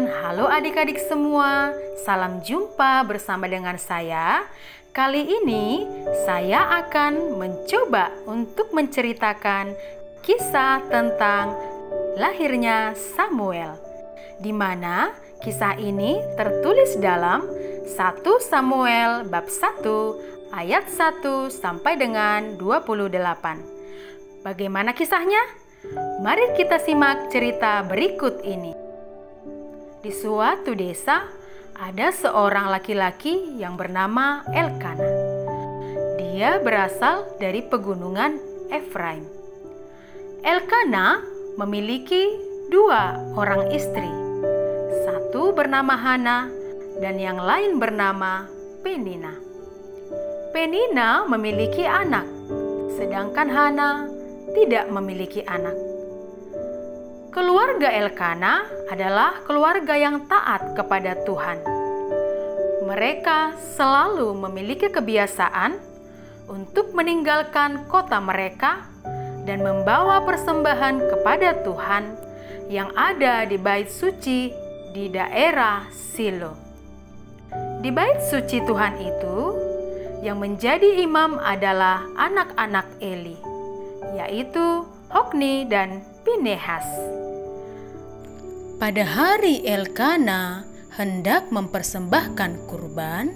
teman-teman, halo adik-adik semua. Salam jumpa bersama dengan saya. Kali ini saya akan mencoba untuk menceritakan kisah tentang lahirnya Samuel, di mana kisah ini tertulis dalam 1 Samuel bab 1 ayat 1 sampai dengan 28. Bagaimana kisahnya? Mari kita simak cerita berikut ini. Di suatu desa, ada seorang laki-laki yang bernama Elkana. Dia berasal dari pegunungan Efraim. Elkana memiliki 2 orang istri. Satu bernama Hana dan yang lain bernama Penina. Penina memiliki anak, sedangkan Hana tidak memiliki anak. Keluarga Elkana adalah keluarga yang taat kepada Tuhan. Mereka selalu memiliki kebiasaan untuk meninggalkan kota mereka dan membawa persembahan kepada Tuhan yang ada di bait suci di daerah Silo. Di bait suci Tuhan itu, yang menjadi imam adalah anak-anak Eli, yaitu Hofni dan Pinehas. Pada hari Elkana hendak mempersembahkan kurban,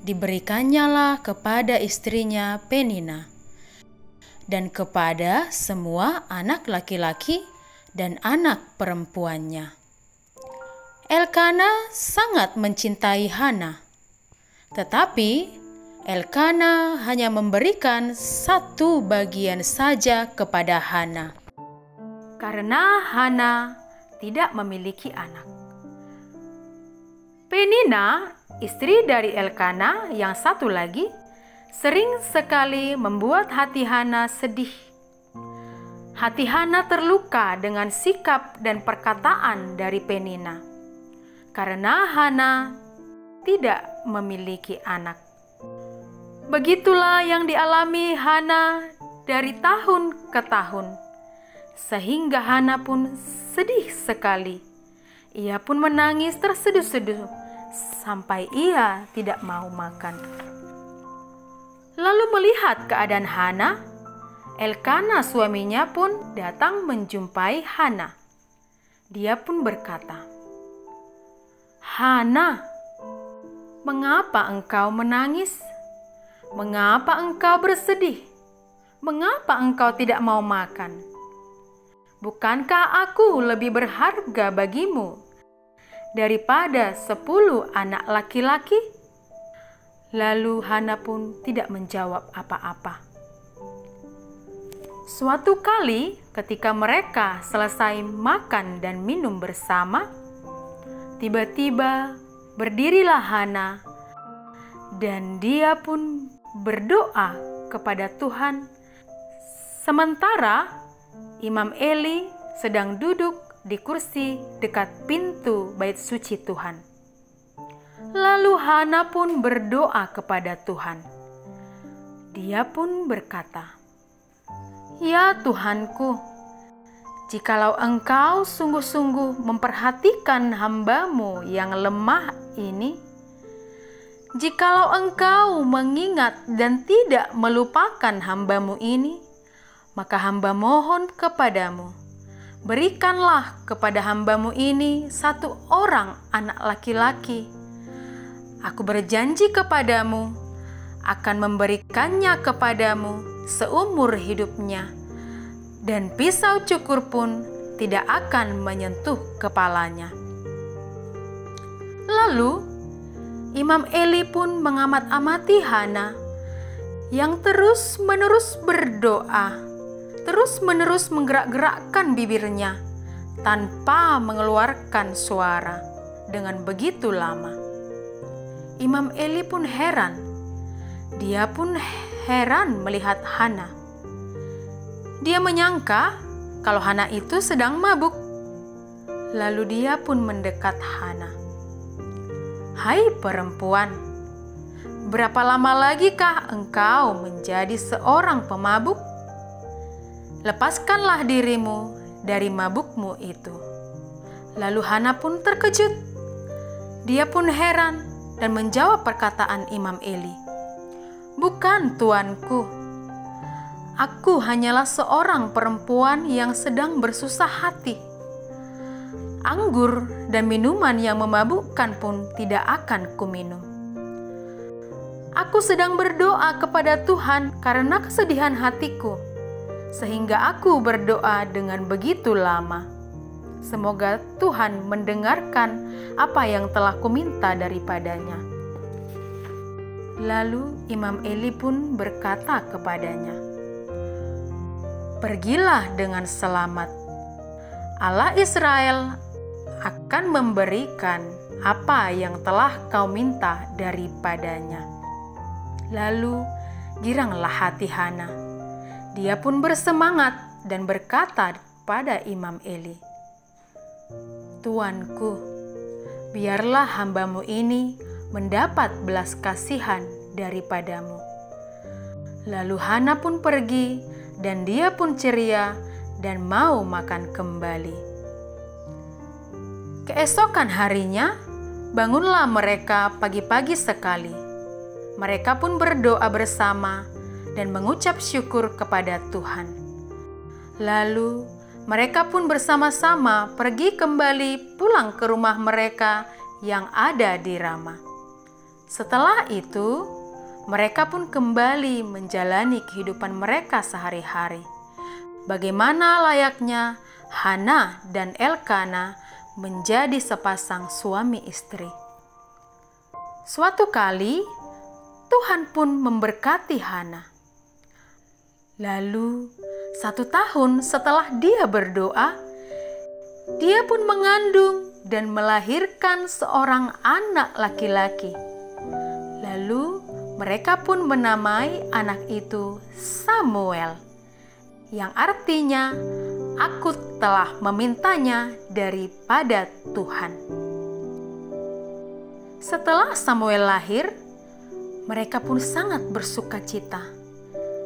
diberikannya kepada istrinya Penina dan kepada semua anak laki-laki dan anak perempuannya. Elkana sangat mencintai Hana, tetapi Elkana hanya memberikan 1 bagian saja kepada Hana, karena Hana tidak memiliki anak. Penina, istri dari Elkana yang satu lagi, sering sekali membuat hati Hana sedih. Hati Hana terluka dengan sikap dan perkataan dari Penina, karena Hana tidak memiliki anak. Begitulah yang dialami Hana dari tahun ke tahun, sehingga Hana pun sedih sekali. Ia pun menangis terseduh-seduh sampai ia tidak mau makan. Lalu melihat keadaan Hana, Elkana suaminya pun datang menjumpai Hana. Dia pun berkata, "Hana, mengapa engkau menangis? Mengapa engkau bersedih? Mengapa engkau tidak mau makan? Bukankah aku lebih berharga bagimu daripada 10 anak laki-laki?" Lalu Hana pun tidak menjawab apa-apa. Suatu kali ketika mereka selesai makan dan minum bersama, tiba-tiba berdirilah Hana dan dia pun berdoa kepada Tuhan, sementara Imam Eli sedang duduk di kursi dekat pintu bait suci Tuhan. Lalu Hana pun berdoa kepada Tuhan. Dia pun berkata, "Ya Tuhanku, jikalau Engkau sungguh-sungguh memperhatikan hamba-Mu yang lemah ini, jikalau Engkau mengingat dan tidak melupakan hamba-Mu ini, maka hamba mohon kepadamu, berikanlah kepada hamba-Mu ini 1 orang anak laki-laki. Aku berjanji kepadamu akan memberikannya kepadamu seumur hidupnya, dan pisau cukur pun tidak akan menyentuh kepalanya." Lalu Imam Eli pun mengamat-amati Hana yang terus-menerus berdoa, terus-menerus menggerak-gerakkan bibirnya tanpa mengeluarkan suara dengan begitu lama. Imam Eli pun heran. Dia pun heran melihat Hana. Dia menyangka kalau Hana itu sedang mabuk. Lalu dia pun mendekat Hana. "Hai perempuan, berapa lama lagikah engkau menjadi seorang pemabuk? Lepaskanlah dirimu dari mabukmu itu." Lalu Hana pun terkejut. Dia pun heran dan menjawab perkataan Imam Eli. "Bukan, tuanku. Aku hanyalah seorang perempuan yang sedang bersusah hati. Anggur dan minuman yang memabukkan pun tidak akan kuminum. Aku sedang berdoa kepada Tuhan karena kesedihan hatiku, sehingga aku berdoa dengan begitu lama. Semoga Tuhan mendengarkan apa yang telah kuminta daripadanya." Lalu Imam Eli pun berkata kepadanya, "Pergilah dengan selamat. Allah Israel akan memberikan apa yang telah kau minta daripadanya." Lalu giranglah hati Hana. Dia pun bersemangat dan berkata pada Imam Eli, "Tuanku, biarlah hambamu ini mendapat belas kasihan daripadamu." Lalu Hana pun pergi, dan dia pun ceria dan mau makan kembali. Keesokan harinya, bangunlah mereka pagi-pagi sekali. Mereka pun berdoa bersama dan mengucap syukur kepada Tuhan. Lalu mereka pun bersama-sama pergi kembali pulang ke rumah mereka yang ada di Rama. Setelah itu, mereka pun kembali menjalani kehidupan mereka sehari-hari. Bagaimana layaknya Hana dan Elkana menjadi sepasang suami istri. Suatu kali, Tuhan pun memberkati Hana. Lalu, 1 tahun setelah dia berdoa, dia pun mengandung dan melahirkan seorang anak laki-laki. Lalu mereka pun menamai anak itu Samuel, yang artinya aku telah memintanya daripada Tuhan. Setelah Samuel lahir, mereka pun sangat bersuka cita,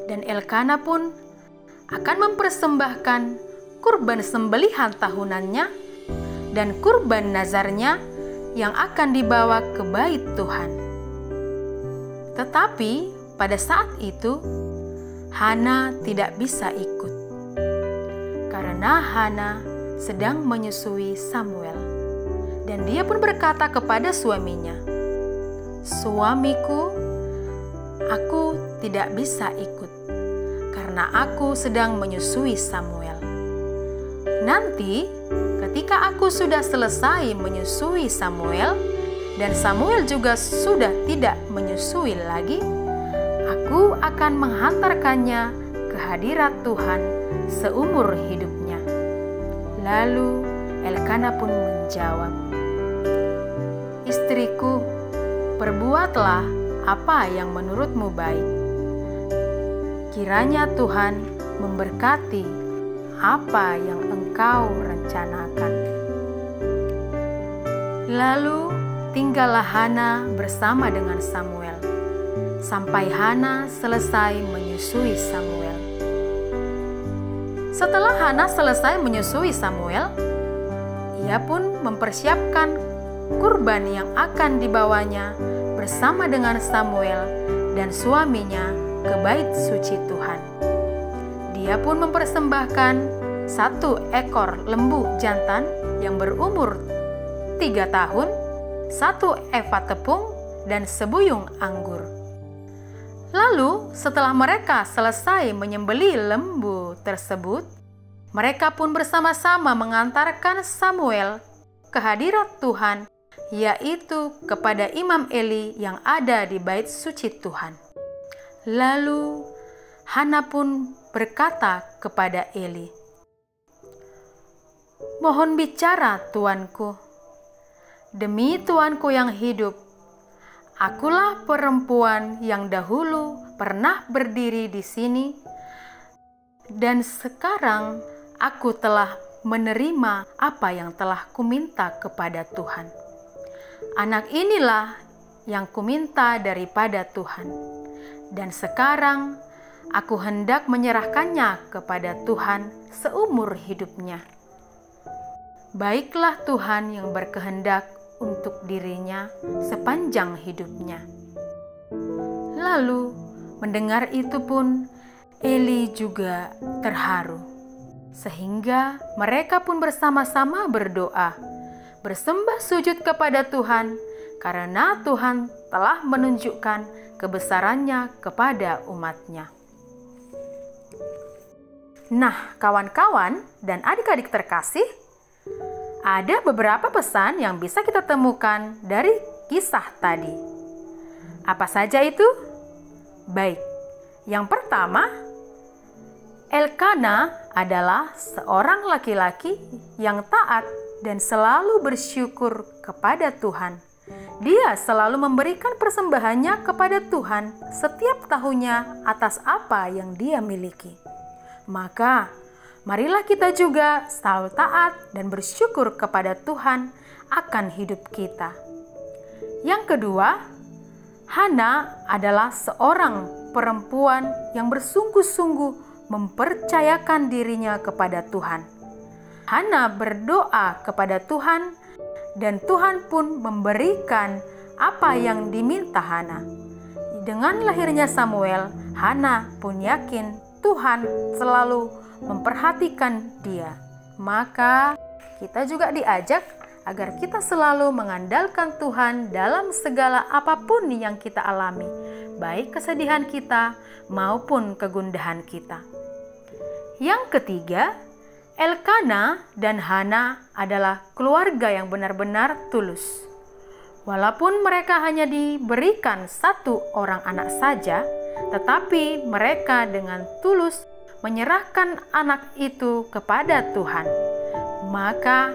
dan Elkana pun akan mempersembahkan kurban sembelihan tahunannya dan kurban nazarnya yang akan dibawa ke bait Tuhan. Tetapi pada saat itu, Hana tidak bisa ikut, karena Hana sedang menyusui Samuel. Dan dia pun berkata kepada suaminya, "Suamiku, aku tidak bisa ikut, karena aku sedang menyusui Samuel. Nanti ketika aku sudah selesai menyusui Samuel, dan Samuel juga sudah tidak menyusui lagi, aku akan menghantarkannya ke hadirat Tuhan seumur hidupnya." Lalu Elkana pun menjawab, "Istriku, perbuatlah apa yang menurutmu baik. Kiranya Tuhan memberkati apa yang engkau rencanakan." Lalu tinggallah Hana bersama dengan Samuel, sampai Hana selesai menyusui Samuel. Setelah Hana selesai menyusui Samuel, ia pun mempersiapkan kurban yang akan dibawanya bersama dengan Samuel dan suaminya ke bait suci Tuhan. Dia pun mempersembahkan 1 ekor lembu jantan yang berumur 3 tahun, 1 eva tepung, dan sebuyung anggur. Lalu setelah mereka selesai menyembelih lembu tersebut, mereka pun bersama-sama mengantarkan Samuel ke hadirat Tuhan, yaitu kepada Imam Eli yang ada di bait suci Tuhan. Lalu Hana pun berkata kepada Eli, "Mohon bicara, tuanku. Demi tuanku yang hidup, akulah perempuan yang dahulu pernah berdiri di sini, dan sekarang aku telah menerima apa yang telah kuminta kepada Tuhan. Anak inilah yang kuminta daripada Tuhan, dan sekarang aku hendak menyerahkannya kepada Tuhan seumur hidupnya." baiklah Tuhan yang berkehendak untuk dirinya sepanjang hidupnya. Lalu mendengar itu pun Eli juga terharu, sehingga mereka pun bersama-sama berdoa, bersembah sujud kepada Tuhan, karena Tuhan telah menunjukkan kebesarannya kepada umatnya. Nah, kawan-kawan dan adik-adik terkasih, ada beberapa pesan yang bisa kita temukan dari kisah tadi. Apa saja itu? Baik, yang pertama, Elkana adalah seorang laki-laki yang taat dan selalu bersyukur kepada Tuhan. Dia selalu memberikan persembahannya kepada Tuhan setiap tahunnya atas apa yang dia miliki. Maka, marilah kita juga selalu taat dan bersyukur kepada Tuhan akan hidup kita. Yang kedua, Hana adalah seorang perempuan yang bersungguh-sungguh mempercayakan dirinya kepada Tuhan. Hana berdoa kepada Tuhan dan Tuhan pun memberikan apa yang diminta Hana. Dengan lahirnya Samuel, Hana pun yakin Tuhan selalu memperhatikan dia. Maka kita juga diajak agar kita selalu mengandalkan Tuhan dalam segala apapun yang kita alami, baik kesedihan kita maupun kegundahan kita. Yang ketiga, Elkana dan Hana adalah keluarga yang benar-benar tulus. Walaupun mereka hanya diberikan satu orang anak saja, tetapi mereka dengan tulus menyerahkan anak itu kepada Tuhan. Maka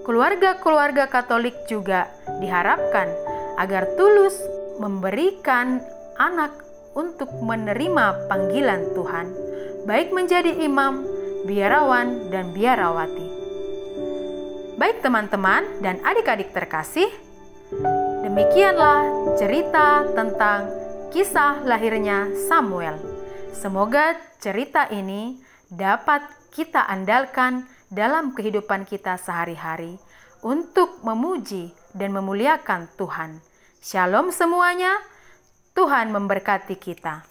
keluarga-keluarga Katolik juga diharapkan agar tulus memberikan anak untuk menerima panggilan Tuhan, baik menjadi imam, biarawan, dan biarawati. Baik teman-teman dan adik-adik terkasih, demikianlah cerita tentang kisah lahirnya Samuel. Semoga cerita ini dapat kita andalkan dalam kehidupan kita sehari-hari untuk memuji dan memuliakan Tuhan. Shalom semuanya, Tuhan memberkati kita.